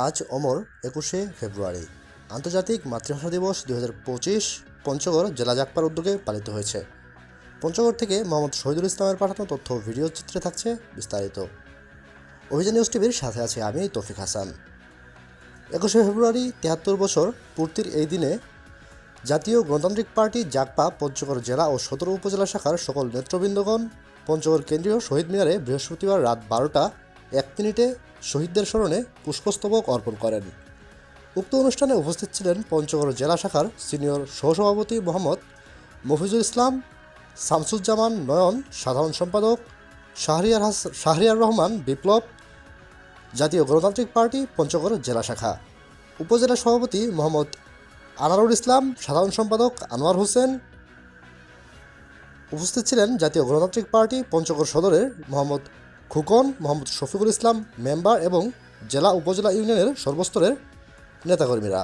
আজ অমর 21শে ফেব্রুয়ারি আন্তর্জাতিক মাতৃভাষা দিবস 2025 পঞ্চগড় জেলা জাগপার উদ্যোগে পালিত হয়েছে। পঞ্চগড় থেকে মোহাম্মদ শহীদুল ইসলামের পাঠানো তথ্য ও ভিডিও চিত্রে থাকছে বিস্তারিত। অভিযান নিউজ টিভির সাথে আছি আমি তৌফিক হাসান। 21শে ফেব্রুয়ারি 73 বছর পূর্তির এই দিনে জাতীয় গণতান্ত্রিক পার্টি জাগপা পঞ্চগড় জেলা ও 17 উপজেলা শাখার সকল নেতৃবৃন্দগণ পঞ্চগড় কেন্দ্রীয় শহীদ মিনারে বৃহস্পতিবার রাত 12টা 1 মিনিটে শহীদদের স্মরণে পুষ্পস্তবক অর্পণ করেন। উক্ত অনুষ্ঠানে উপস্থিত ছিলেন পঞ্চগড় জেলা শাখার সিনিয়র সহসভাপতি মোহাম্মদ মফিজুল ইসলাম, শামসুজ্জামান নয়ন সাধারণ সম্পাদক, শাহরিয়ার রহমান বিপ্লব, জাতীয় গণতান্ত্রিক পার্টি পঞ্চগড় জেলা শাখা, উপজেলা সভাপতি মোহাম্মদ আনারুল ইসলাম, সাধারণ সম্পাদক আনোয়ার হোসেন। উপস্থিত ছিলেন জাতীয় গণতান্ত্রিক পার্টি পঞ্চগড় সদরের মোহাম্মদ খুকন, মোহাম্মদ শফিকুল ইসলাম মেম্বার এবং জেলা উপজেলা ইউনিয়নের সর্বস্তরের নেতাকর্মীরা।